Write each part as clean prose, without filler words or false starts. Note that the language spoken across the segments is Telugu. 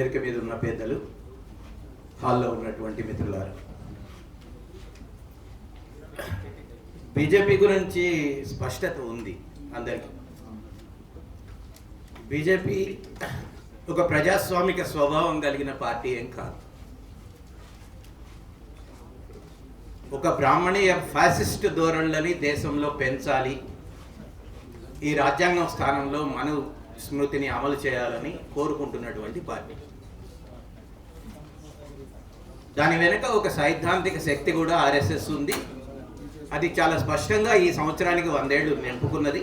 వేదిక మీద ఉన్న పెద్దలు, హాల్లో ఉన్నటువంటి మిత్రులారా, బీజేపీ గురించి స్పష్టత ఉంది అందరికీ. బీజేపీ ఒక ప్రజాస్వామిక స్వభావం కలిగిన పార్టీ ఏం కాదు. ఒక బ్రాహ్మణీయ ఫ్యాసిస్ట్ ధోరణులని దేశంలో పెంచాలి, ఈ రాజ్యాంగం స్థానంలో మను స్మృతిని అమలు చేయాలని కోరుకుంటున్నటువంటి పార్టీ. దాని వెనుక ఒక సైద్ధాంతిక శక్తి కూడా ఆర్ఎస్ఎస్ ఉంది. అది చాలా స్పష్టంగా ఈ సంవత్సరానికి 100 ఏళ్ళు నింపుకున్నది.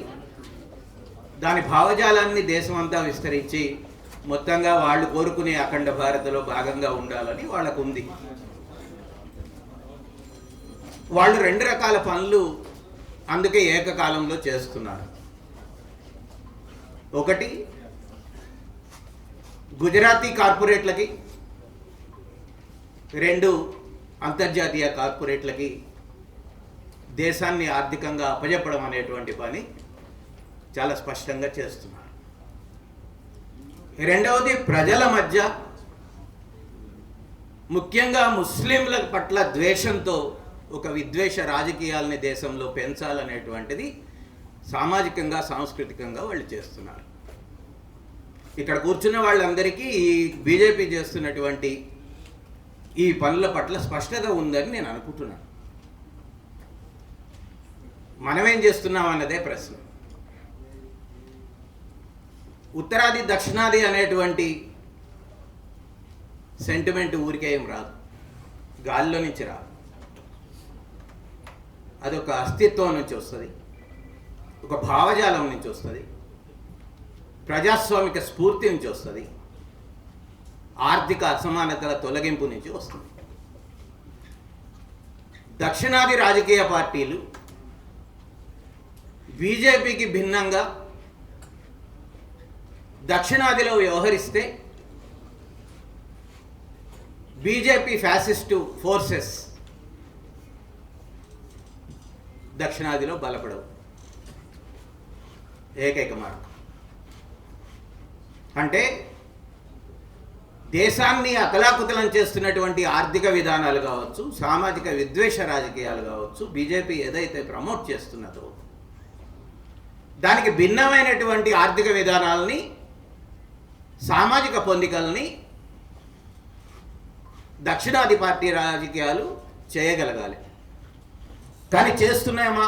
దాని భావజాలాన్ని దేశమంతా విస్తరించి మొత్తంగా వాళ్ళు కోరుకునే అఖండ భారత్లో భాగంగా ఉండాలని వాళ్ళకు ఉంది. వాళ్ళు 2 రకాల పనులు అందుకే ఏకకాలంలో చేస్తున్నారు. ఒకటి, గుజరాతీ కార్పొరేట్లకి, 2 అంతర్జాతీయ కార్పొరేట్లకి దేశాన్ని ఆర్థికంగా అప్పజెప్పడం అనేటువంటి పని చాలా స్పష్టంగా చేస్తున్నారు. రెండవది, ప్రజల మధ్య ముఖ్యంగా ముస్లింల పట్ల ద్వేషంతో ఒక విద్వేష రాజకీయాలని దేశంలో పెంచాలనేటువంటిది సామాజికంగా సాంస్కృతికంగా వాళ్ళు చేస్తున్నారు. ఇక్కడ కూర్చున్న వాళ్ళందరికీ ఈ బీజేపీ చేస్తున్నటువంటి ఈ పనుల పట్ల స్పష్టత ఉందని నేను అనుకుంటున్నాను. మనమేం చేస్తున్నాం అన్నదే ప్రశ్న. ఉత్తరాది దక్షిణాది అనేటువంటి సెంటిమెంట్ ఊరికే ఏం రాదు, గాలిలో నుంచి రాదు. అదొక అస్తిత్వం నుంచి వస్తుంది, ఒక భావజాలం నుంచి వస్తుంది, ప్రజాస్వామిక స్ఫూర్తి నుంచి వస్తుంది, ఆర్థిక అసమానతల తొలగింపు నుంచి వస్తుంది. దక్షిణాది రాజకీయ పార్టీలు బీజేపీకి భిన్నంగా దక్షిణాదిలో వ్యవహరిస్తే బీజేపీ ఫ్యాసిస్టు ఫోర్సెస్ దక్షిణాదిలో బలపడవు. ఏకైక మార్గం అంటే దేశాన్ని అతలాకుతలం చేస్తున్నటువంటి ఆర్థిక విధానాలు కావచ్చు, సామాజిక విద్వేష రాజకీయాలు కావచ్చు, బీజేపీ ఏదైతే ప్రమోట్ చేస్తున్నదో దానికి భిన్నమైనటువంటి ఆర్థిక విధానాలని, సామాజిక పొందికల్ని దక్షిణాది పార్టీ రాజకీయాలు చేయగలగాలి. కానీ చేస్తున్నామా?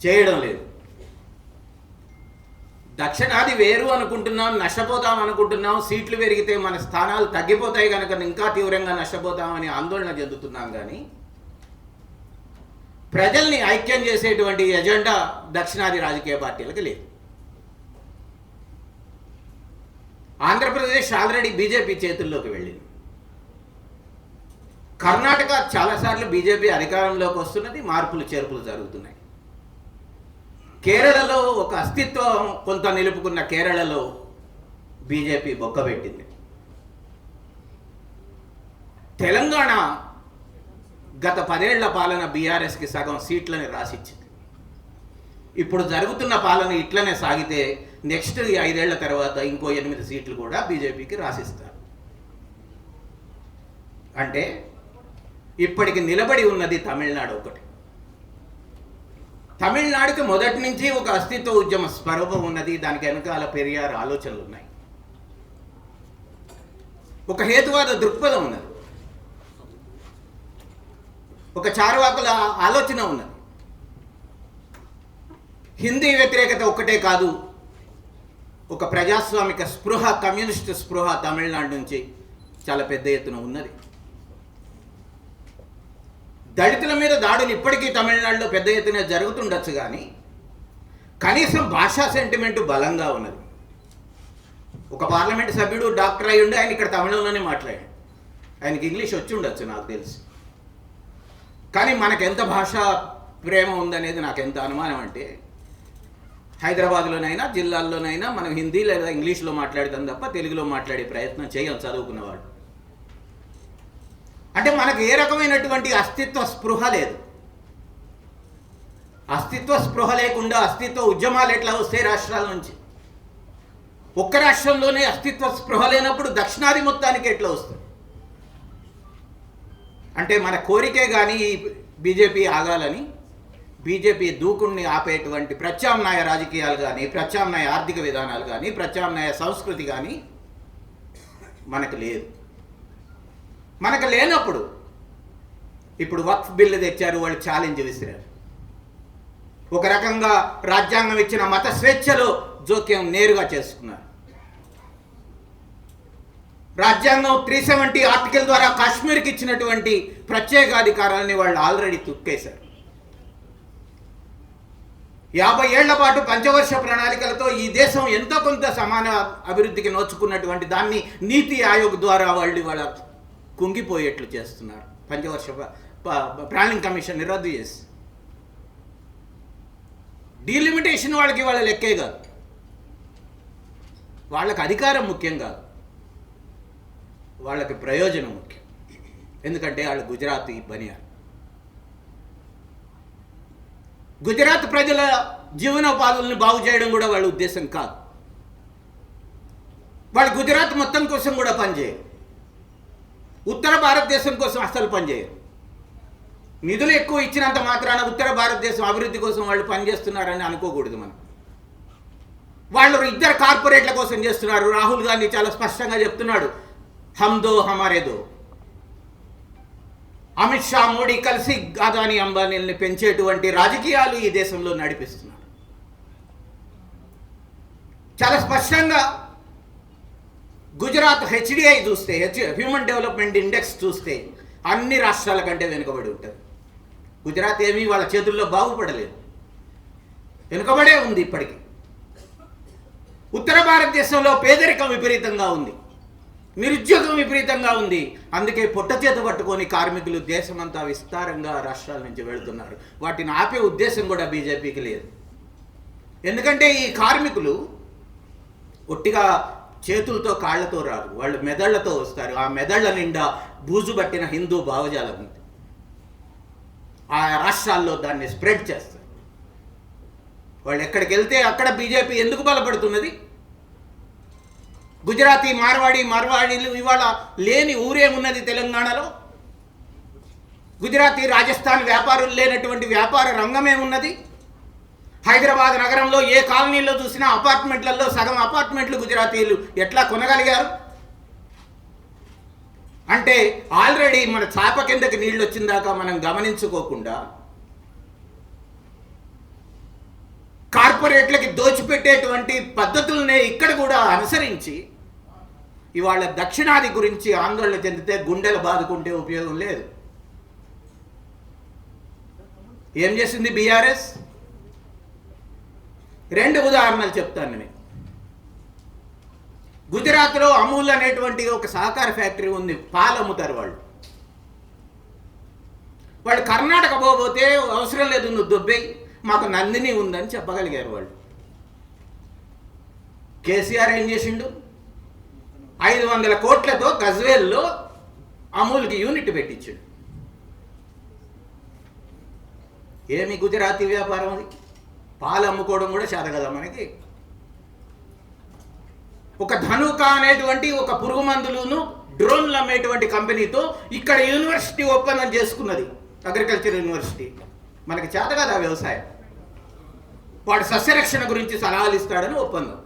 చేయడం లేదు. దక్షిణాది వేరు అనుకుంటున్నాం, నష్టపోతాం అనుకుంటున్నాం, సీట్లు పెరిగితే మన స్థానాలు తగ్గిపోతాయి కనుక ఇంకా తీవ్రంగా నష్టపోతామని ఆందోళన చెందుతున్నాం. కానీ ప్రజల్ని ఐక్యం చేసేటువంటి ఎజెండా దక్షిణాది రాజకీయ పార్టీలకు లేదు. ఆంధ్రప్రదేశ్ ఆల్రెడీ బీజేపీ చేతుల్లోకి వెళ్ళింది. కర్ణాటక చాలాసార్లు బీజేపీ అధికారంలోకి వస్తున్నది, మార్పులు చేర్పులు జరుగుతున్నాయి. కేరళలో ఒక అస్తిత్వం కొంత నిలుపుకున్న కేరళలో బీజేపీ బొక్కబెట్టింది. తెలంగాణ గత 10 ఏళ్ల పాలన బీఆర్ఎస్కి సగం సీట్లని రాసిచ్చింది. ఇప్పుడు జరుగుతున్న పాలన ఇట్లనే సాగితే నెక్స్ట్ 5 ఏళ్ల తర్వాత ఇంకో 8 సీట్లు కూడా బీజేపీకి రాసిస్తారు. అంటే ఇప్పటికి నిలబడి ఉన్నది తమిళనాడు ఒకటి. తమిళనాడుకి మొదటి నుంచి ఒక అస్తిత్వ ఉద్యమ స్వరూపం ఉన్నది, దానికి వెనకాల పెరియార్ ఆలోచనలు ఉన్నాయి, ఒక హేతువాద దృక్పథం ఉన్నది, ఒక చార్వాకుల ఆలోచన ఉన్నది. హిందీ వ్యతిరేకత ఒక్కటే కాదు, ఒక ప్రజాస్వామిక స్పృహ, కమ్యూనిస్ట్ స్పృహ తమిళనాడు నుంచి చాలా పెద్ద ఎత్తున ఉన్నది. దళితుల మీద దాడులు ఇప్పటికీ తమిళనాడులో పెద్ద ఎత్తున జరుగుతుండొచ్చు, కానీ కనీసం భాషా సెంటిమెంటు బలంగా ఉన్నది. ఒక పార్లమెంట్ సభ్యుడు డాక్టర్ అయి ఉండి ఆయన ఇక్కడ తమిళంలోనే మాట్లాడాడు. ఆయనకి ఇంగ్లీష్ వచ్చి ఉండొచ్చు నాకు తెలిసి. కానీ మనకెంత భాషా ప్రేమ ఉందనేది నాకు ఎంత అనుమానం అంటే, హైదరాబాద్లోనైనా జిల్లాల్లోనైనా మనం హిందీ లేదా ఇంగ్లీష్లో మాట్లాడతాం తప్ప తెలుగులో మాట్లాడే ప్రయత్నం చేయం చదువుకున్నవాడు. అంటే మనకు ఏ రకమైనటువంటి అస్తిత్వ స్పృహ లేదు. అస్తిత్వ స్పృహ లేకుండా అస్తిత్వ ఉద్యమాలు ఎట్లా వస్తాయి రాష్ట్రాల నుంచి? ఒక్క రాష్ట్రంలోనే అస్తిత్వ స్పృహ లేనప్పుడు దక్షిణాది మొత్తానికి ఎట్లా వస్తుంది? అంటే మన కోరికే కానీ ఈ బీజేపీ ఆగాలని, బీజేపీ దూకుణ్ణి ఆపేటువంటి ప్రత్యామ్నాయ రాజకీయాలు కానీ, ప్రత్యామ్నాయ ఆర్థిక విధానాలు కానీ, ప్రత్యామ్నాయ సంస్కృతి కానీ మనకు లేదు. మనకు లేనప్పుడు ఇప్పుడు వక్ఫ్ బిల్లు తెచ్చారు, వాళ్ళు ఛాలెంజ్ విసిరారు. ఒక రకంగా రాజ్యాంగం ఇచ్చిన మత స్వేచ్ఛలో జోక్యం నేరుగా చేసుకున్నారు. రాజ్యాంగం 370 ఆర్టికల్ ద్వారా కాశ్మీర్కి ఇచ్చినటువంటి ప్రత్యేకాధికారాలని వాళ్ళు ఆల్రెడీ తుక్కేశారు. 50 ఏళ్ల పాటు పంచవర్ష ప్రణాళికలతో ఈ దేశం ఎంతో కొంత సమాన అభివృద్ధికి నోచుకున్నటువంటి దాన్ని నీతి ఆయోగ్ ద్వారా వాళ్ళ కుంగిపోయేట్లు చేస్తున్నారు. పంచవర్ష ప్లానింగ్ కమిషన్ రద్దు చేసి డీలిమిటేషన్ వాళ్ళకి వాళ్ళ లెక్కే కాదు, వాళ్ళకి అధికారం ముఖ్యం కాదు, వాళ్ళకి ప్రయోజనం ముఖ్యం. ఎందుకంటే వాళ్ళు గుజరాతీ బనియాలు. గుజరాత్ ప్రజల జీవనోపాధులను బాగు చేయడం కూడా వాళ్ళ ఉద్దేశం కాదు. వాళ్ళు గుజరాత్ మొత్తం కోసం కూడా పనిచేయరు, ఉత్తర భారతదేశం కోసం అస్సలు పనిచేయరు. నిధులు ఎక్కువ ఇచ్చినంత మాత్రాన ఉత్తర భారతదేశం అభివృద్ధి కోసం వాళ్ళు పనిచేస్తున్నారని అనుకోకూడదు మనం. వాళ్ళు ఇద్దరు కార్పొరేట్ల కోసం చేస్తున్నారు. రాహుల్ గాంధీ చాలా స్పష్టంగా చెప్తున్నాడు, హమ్ దో హమారే దో. అమిత్ షా, మోడీ కలిసి అదానీ అంబానీల్ని పెంచేటువంటి రాజకీయాలు ఈ దేశంలో నడిపిస్తున్నారు. చాలా స్పష్టంగా గుజరాత్ హెచ్డిఐ చూస్తే, హ్యూమన్ డెవలప్మెంట్ ఇండెక్స్ చూస్తే అన్ని రాష్ట్రాల కంటే వెనుకబడి ఉంటుంది. గుజరాత్ ఏమీ వాళ్ళ చేతుల్లో బాగుపడలేదు, వెనుకబడే ఉంది ఇప్పటికీ. ఉత్తర భారతదేశంలో పేదరికం విపరీతంగా ఉంది, నిరుద్యోగం విపరీతంగా ఉంది. అందుకే పొట్ట చేత పట్టుకొని కార్మికులు దేశమంతా విస్తారంగా రాష్ట్రాల నుంచి వెళుతున్నారు. వాటిని ఆపే ఉద్దేశం కూడా బీజేపీకి లేదు. ఎందుకంటే ఈ కార్మికులు ఒట్టిగా చేతులతో కాళ్లతో రారు, వాళ్ళు మెదళ్లతో వస్తారు. ఆ మెదళ్ల నిండా బూజు పట్టిన హిందూ భావజాలం ఉంది. ఆ రాష్ట్రాల్లో దాన్ని స్ప్రెడ్ చేస్తారు. వాళ్ళు ఎక్కడికి వెళ్తే అక్కడ బీజేపీ ఎందుకు బలపడుతున్నది? గుజరాతీ, మార్వాడీలు ఇవాళ లేని ఊరేమున్నది తెలంగాణలో? గుజరాతీ, రాజస్థాన్ వ్యాపారులు లేనటువంటి వ్యాపార రంగమే ఉన్నది. హైదరాబాద్ నగరంలో ఏ కాలనీలో చూసినా అపార్ట్మెంట్లలో సగం అపార్ట్మెంట్లు గుజరాతీలు ఎట్లా కొనగలిగారు? అంటే ఆల్రెడీ మన చాప కిందకి నీళ్ళు వచ్చిందాకా మనం గమనించుకోకుండా కార్పొరేట్లకి దోచిపెట్టేటువంటి పద్ధతులనే ఇక్కడ కూడా అనుసరించి ఇవాళ దక్షిణాది గురించి ఆందోళన చెందితే గుండెలు బాదుకుంటే ఉపయోగం లేదు. ఏం చేసింది బీఆర్ఎస్? 2 ఉదాహరణలు చెప్తాను నేను. గుజరాత్లో అమూల్ అనేటువంటి ఒక సహకార ఫ్యాక్టరీ ఉంది, పాలు అమ్ముతారు వాళ్ళు. కర్ణాటక పోతే అవసరం లేదు, నువ్వు దొబ్బేయి, మాకు నందిని ఉందని చెప్పగలిగారు వాళ్ళు. కేసీఆర్ ఏం చేసిండు? 500 కోట్లతో గజ్వేల్లో అమూల్కి యూనిట్ పెట్టించాడు. ఏమి గుజరాతీ వ్యాపారం అది? పాలు అమ్ముకోవడం కూడా చేత కదా మనకి. ఒక ధనుక అనేటువంటి ఒక పురుగు మందులను డ్రోన్లు అమ్మేటువంటి కంపెనీతో ఇక్కడ యూనివర్సిటీ ఒప్పందం చేసుకున్నది, అగ్రికల్చర్ యూనివర్సిటీ. మనకి చేత కదా వ్యవసాయం. వాడు సస్యరక్షణ గురించి సలహాలు ఇస్తాడని ఒప్పందం.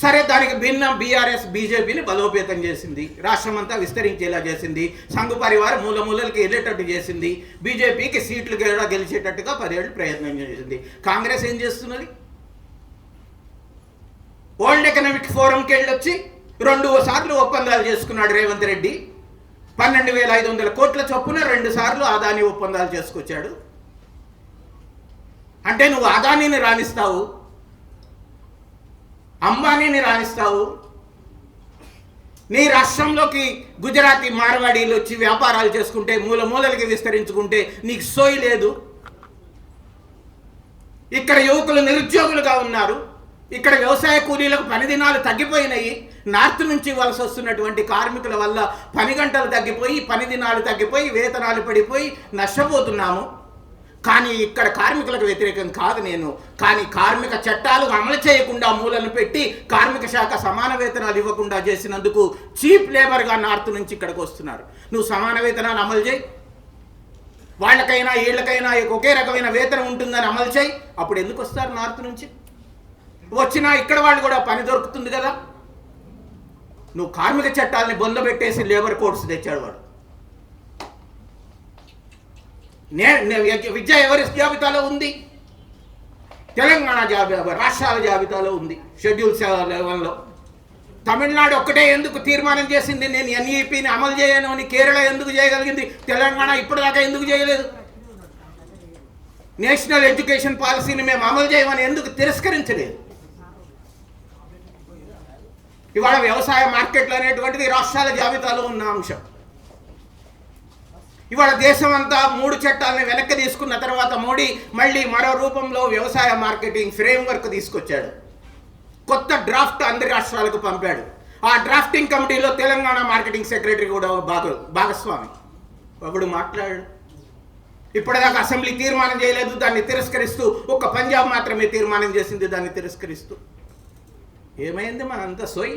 సరే, దానికి భిన్నం బీఆర్ఎస్ బీజేపీని బలోపేతం చేసింది, రాష్ట్రమంతా విస్తరించేలా చేసింది, సంఘ పరివారం మూలమూలలకి వెళ్ళేటట్టు చేసింది, బీజేపీకి సీట్లు గెలిచేటట్టుగా 10 ఏళ్ళు ప్రయత్నం చేసింది. కాంగ్రెస్ ఏం చేస్తున్నది? వరల్డ్ ఎకనామిక్ ఫోరంకి వెళ్ళొచ్చి 2 సార్లు ఒప్పందాలు చేసుకున్నాడు రేవంత్ రెడ్డి. 12,500 కోట్ల చొప్పున 2 సార్లు అదానీ ఒప్పందాలు చేసుకొచ్చాడు. అంటే నువ్వు అదానీని రాణిస్తావు, అంబానీని రాణిస్తావు, నీ రాష్ట్రంలోకి గుజరాతీ, మార్వాడీలు వచ్చి వ్యాపారాలు చేసుకుంటే, మూలమూలలకి విస్తరించుకుంటే నీకు సోయి లేదు. ఇక్కడ యువకులు నిరుద్యోగులుగా ఉన్నారు, ఇక్కడ వ్యవసాయ కూలీలకు పని దినాలు తగ్గిపోయినాయి. నార్త్ నుంచి వలస వస్తున్నటువంటి కార్మికుల వల్ల పని గంటలు తగ్గిపోయి, పని దినాలు తగ్గిపోయి, వేతనాలు పడిపోయి నష్టపోతున్నాము. కానీ ఇక్కడ కార్మికులకు వ్యతిరేకం కాదు నేను. కానీ కార్మిక చట్టాలు అమలు చేయకుండా మూలను పెట్టి కార్మిక శాఖ సమాన వేతనాలు ఇవ్వకుండా చేసినందుకు చీప్ లేబర్గా నార్త్ నుంచి ఇక్కడికి వస్తున్నారు. నువ్వు సమాన వేతనాలు అమలు చేయి, వాళ్ళకైనా వీళ్ళకైనా ఒకే రకమైన వేతనం ఉంటుందని అమలు చేయి. అప్పుడు ఎందుకు వస్తారు నార్త్ నుంచి? వచ్చినా ఇక్కడ వాళ్ళు కూడా పని దొరుకుతుంది కదా. నువ్వు కార్మిక చట్టాలని బొందబెట్టేసి లేబర్ కోడ్స్ తెచ్చాడు వాడు. విద్య ఎవరి జాబితాలో ఉంది? తెలంగాణ రాష్ట్రాల జాబితాలో ఉంది, షెడ్యూల్ 7లో. తమిళనాడు ఒక్కటే ఎందుకు తీర్మానం చేసింది నేను ఎన్ఈపిని అమలు చేయను అని? కేరళ ఎందుకు చేయగలిగింది? తెలంగాణ ఇప్పటిదాకా ఎందుకు చేయలేదు? నేషనల్ ఎడ్యుకేషన్ పాలసీని మేము అమలు చేయమని ఎందుకు తిరస్కరించలేదు? ఇవాళ వ్యవసాయ మార్కెట్లు అనేటువంటిది రాష్ట్రాల జాబితాలో ఉన్న అంశం. ఇవాళ దేశం అంతా 3 చట్టాలను వెనక్కి తీసుకున్న తర్వాత మోడీ మళ్ళీ మరో రూపంలో వ్యవసాయ మార్కెటింగ్ ఫ్రేమ్వర్క్ తీసుకొచ్చాడు. కొత్త డ్రాఫ్ట్ అందరి రాష్ట్రాలకు పంపాడు. ఆ డ్రాఫ్టింగ్ కమిటీలో తెలంగాణ మార్కెటింగ్ సెక్రటరీ కూడా భాగస్వామి. అప్పుడు మాట్లాడాడు. ఇప్పటిదాకా అసెంబ్లీ తీర్మానం చేయలేదు, దాన్ని తిరస్కరిస్తూ. ఒక్క పంజాబ్ మాత్రమే తీర్మానం చేసింది, దాన్ని తిరస్కరిస్తూ. ఏమైంది మనంతా సోయి?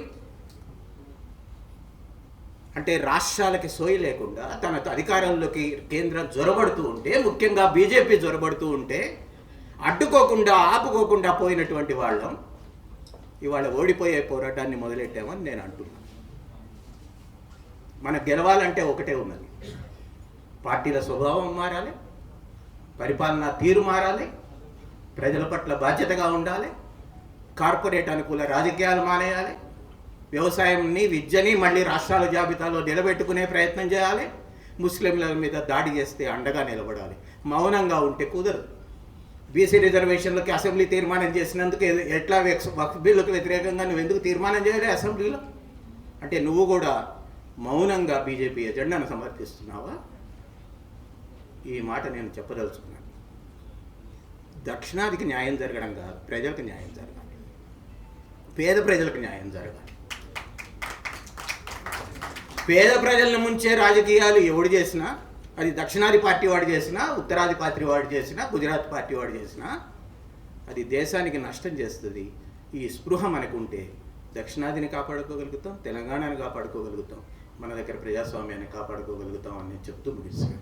అంటే రాష్ట్రాలకి సోయి లేకుండా తన అధికారంలోకి కేంద్రం జొరబడుతూ ఉంటే, ముఖ్యంగా బీజేపీ జొరబడుతూ ఉంటే అడ్డుకోకుండా ఆపుకోకుండా పోయినటువంటి వాళ్ళం ఇవాళ ఓడిపోయే పోరాటాన్ని మొదలెట్టామని నేను అంటున్నాను. మనకు గెలవాలంటే ఒకటే ఉన్నది, పార్టీల స్వభావం మారాలి, పరిపాలనా తీరు మారాలి, ప్రజల పట్ల బాధ్యతగా ఉండాలి, కార్పొరేట్ అనుకూల రాజకీయాలు మానేయాలి, వ్యవసాయంని విద్యని మళ్ళీ రాష్ట్రాల జాబితాలో నిలబెట్టుకునే ప్రయత్నం చేయాలి, ముస్లింల మీద దాడి చేస్తే అండగా నిలబడాలి. మౌనంగా ఉంటే కుదరదు. బీసీ రిజర్వేషన్లకి అసెంబ్లీ తీర్మానం చేసినందుకు ఎట్లా వక్ఫ్ బిల్లుకు వ్యతిరేకంగా నువ్వు ఎందుకు తీర్మానం చేయలే అసెంబ్లీలో? అంటే నువ్వు కూడా మౌనంగా బీజేపీ ఎజెండాను సమర్థిస్తున్నావా? ఈ మాట నేను చెప్పదలుచుకున్నాను. దక్షిణాదికి న్యాయం జరగడం కాదు, ప్రజలకు న్యాయం జరగాలి, పేద ప్రజలకు న్యాయం జరగాలి. పేద ప్రజలను ముంచే రాజకీయాలు ఎవడు చేసినా, అది దక్షిణాది పార్టీ వాడు చేసినా, ఉత్తరాది పార్టీ వాడు చేసినా, గుజరాత్ పార్టీ వాడు చేసినా, అది దేశానికి నష్టం చేస్తుంది. ఈ స్పృహ మనకుంటే దక్షిణాదిని కాపాడుకోగలుగుతాం, తెలంగాణని కాపాడుకోగలుగుతాం, మన దగ్గర ప్రజాస్వామ్యాన్ని కాపాడుకోగలుగుతాం అని చెప్తూ ముగిస్తాను.